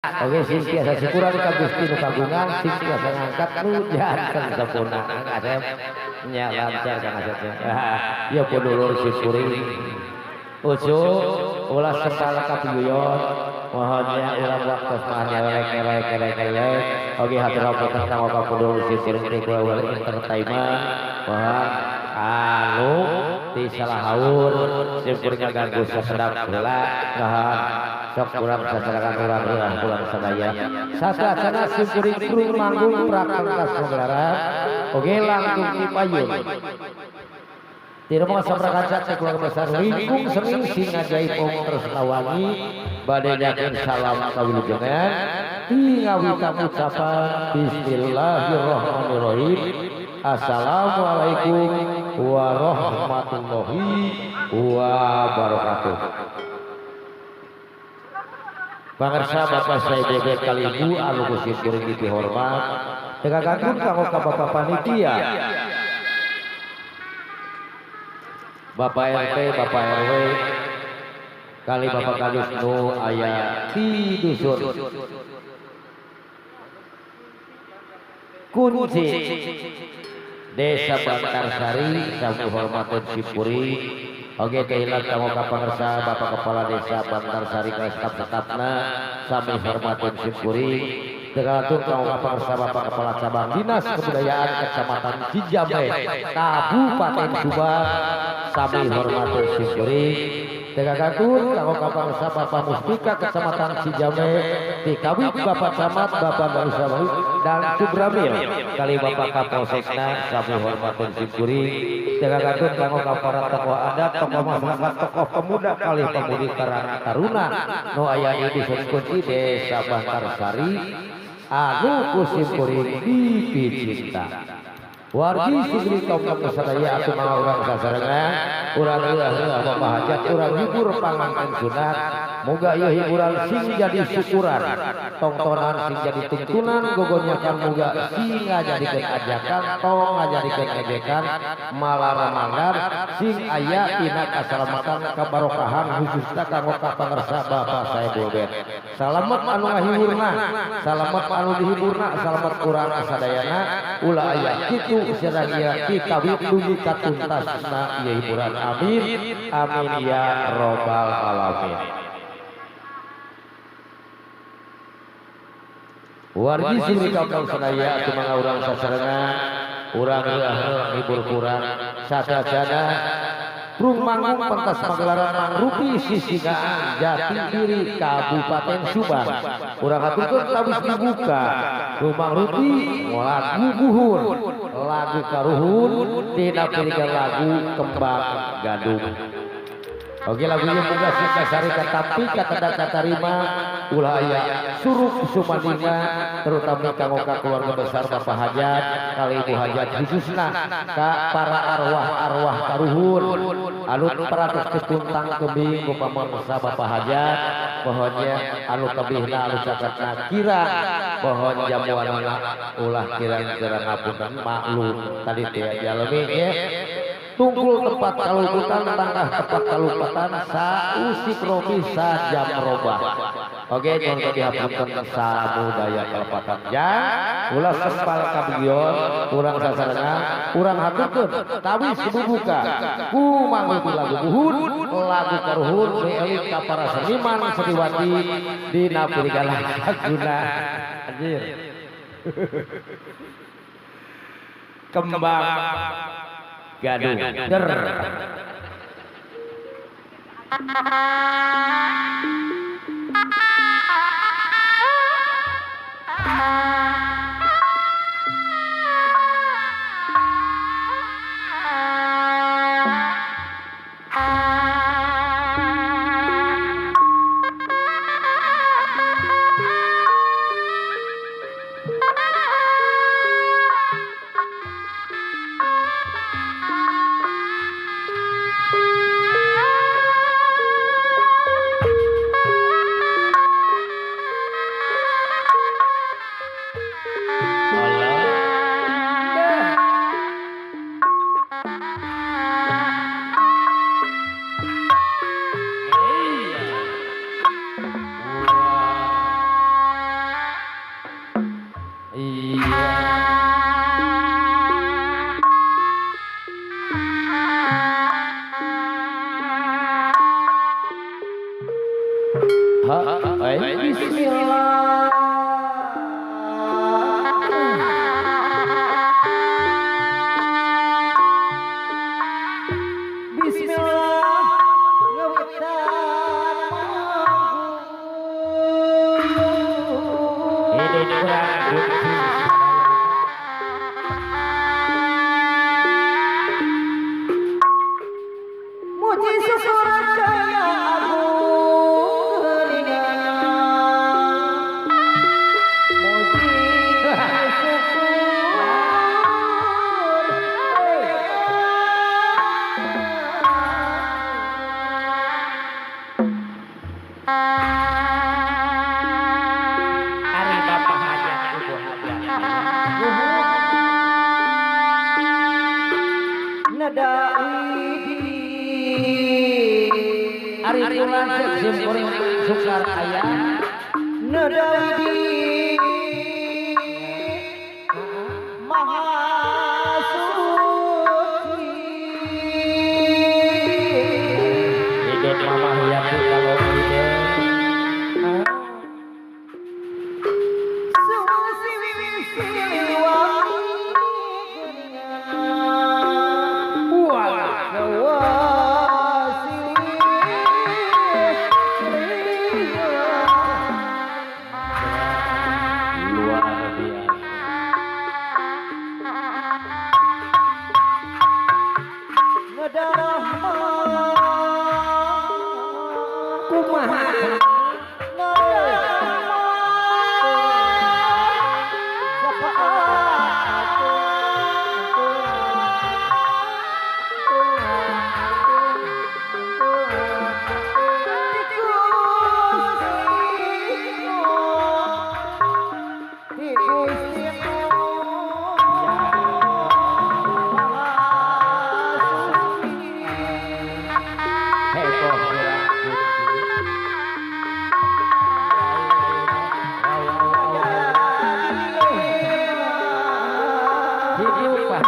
Oke sing biasa syukuran ka Gusti nu kagungan sing biasa ngangkat nu janten sempurna ngasep nya lancar ka ngasep ya pudulur syukuri usuk ulah sepala kapiyun mohonnya ulah waktu semahnya kelek oke hatur hapunten kanggo kapudulur syukuri teh kula ulah entertainment mohon anu ti salah haur syukur ngaganggu sasedap heula mohon sok kurang sasarakan urang pulang sadaya sasana syukuri kru manggung prakangkas pagelaran oge langkung ti payun tirma saprakaca teh keluarga besar lingkung seni sing ajaib om tresnawangi bade nyakeun salam kawilujengan ngawita ucapan bismillahirrahmanirrahim assalamualaikum warahmatullahi wabarakatuh. Pangarsa Bapak saya bebek kali ibu anu kusir kuring dihormat teka ganggu kanggo ka Bapak panitia Bapak RT Bapak RW kali Bapak Kadus nu aya di dusun kunci Desa Bantarsari sampun hormatun Cipuri. Oke kailan kanggo ka pangarsa Bapak Kepala Desa Bantarsari ka staf-stafna sami hormatun Cipuri. Tegalatur kanggo ka pangarsa Bapak Kepala Cabang Dinas Kebudayaan Kecamatan Cijambe Kabupaten Subang sami hormatun Cipuri. Tegalatur kanggo ka pangarsa Bapak Muspika Kecamatan Cijambe Dikawit Bapak Camat Bapak Darusawi dan Subramil kali Bapak Kapolsekna sami hormatun Cipuri. Tegalatur kanggo ka para tokoh adat tokoh masyarakat tokoh pemuda kali pemudi karang taruna nu aya di dusun kunci Desa Bantarsari anu kusim kuring dipicinta wargi sigri kaum sadaya atuh mangga urang sasarengan urang heula Bapak hajat urang hibur panganten sunat moga ieu hiburan sing jadi syukuran tontonan sing jadi tuntunan gogonyakan moga sing ngajadikeun ajakan tong ngajadikeun edekan malaramagan sing aya tina kasalamatan kabarokahan khususna kanggo ka pangarsa Bapak saya bobet salamet anu ngahiburna salamet anu dihiburna salamet urang sadayana ulah aya kitu sadaya kita dugi katuntasna ieu hiburan amin amin ya robbal alamin. Wargi sing kaum sadaya atuh mangga urang sasarengan urang hibur kurang sadajana prung manggung pentas pagelaran mangrupi sisigaan Jati Diri Kabupaten Subang urang haturkeun tabis dibuka rumah rupi lagu buhur lagu karuhun tina pirigan lagu kembang gadung. Oke lagunya muga sisa sari tapi kata katarima ulah aya suruh sumadina terutama kanggo ka keluarga besar Bapak Hajat kali Ibu Hajat khususna ka para arwah-arwah karuhun anu peratus kepuntang kebing ku pamangsa Bapak Hajat pohonnya anu kebihna anu cakatna kirang pohon jamuanna ulah kirang-kirang ngapunten maklum tadi teh jalemi ya tungkul tempat kaluputan tangkah tempat kalupatan sausik robi sajam robah. Oke jangan dihapunten samudaya kalepatan jang ulah sempal kabiyon urang sasarengan urang haturkeun tawis dibuka ku mangrupi lagu buhun lagu karuhun elit ka para seniman seniwati dina pirigan laguna anjir kembang gadung der kurang bukti muji syukur kaya agung geuningan muji syukur Ari Bapak hajat ibu hajat nada Ari tulan sim kuring sukar aya nada maha suci ide mama yaki kalau ide luar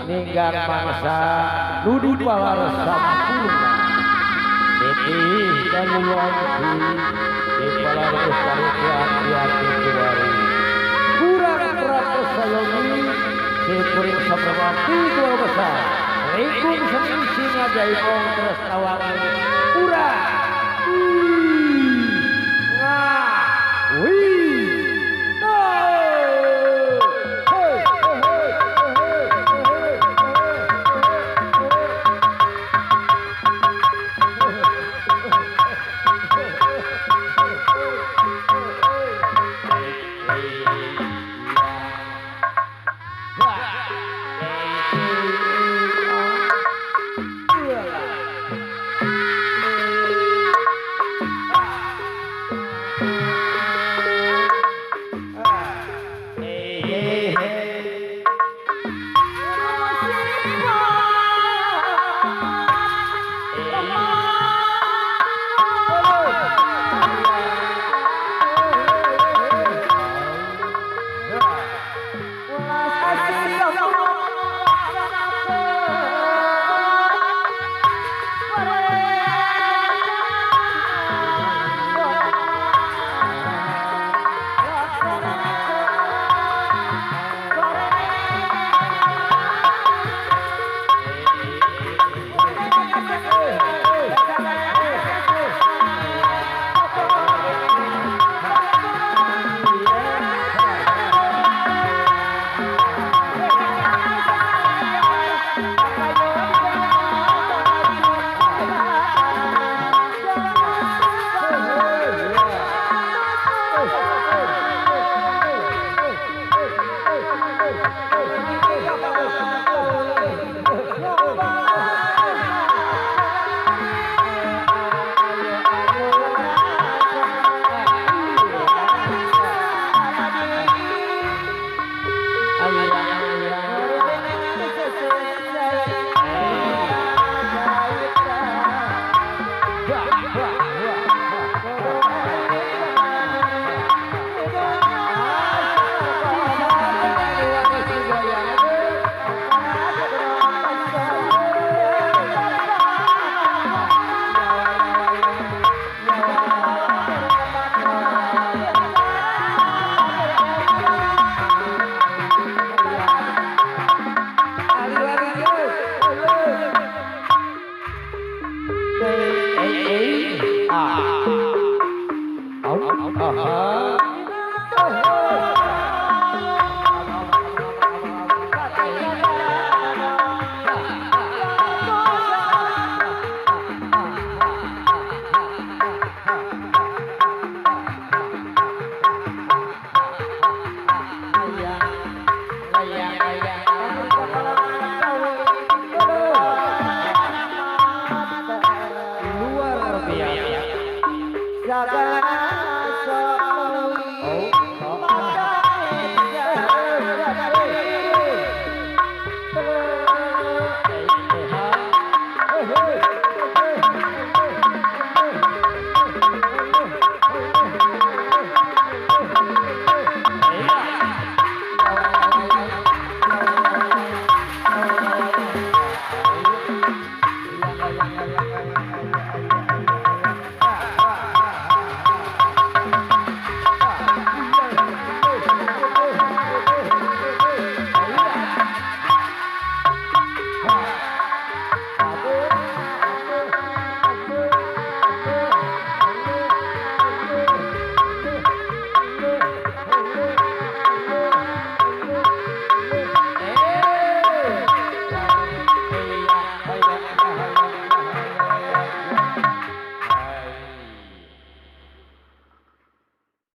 ninggal mangsa nudu pawarsa purna niti dan luwanti di palarus hati-hati kuwari kurang beratus sayogi si kuring sabrabati dua besar Rikung semisi ngajaibong terus tawangan urang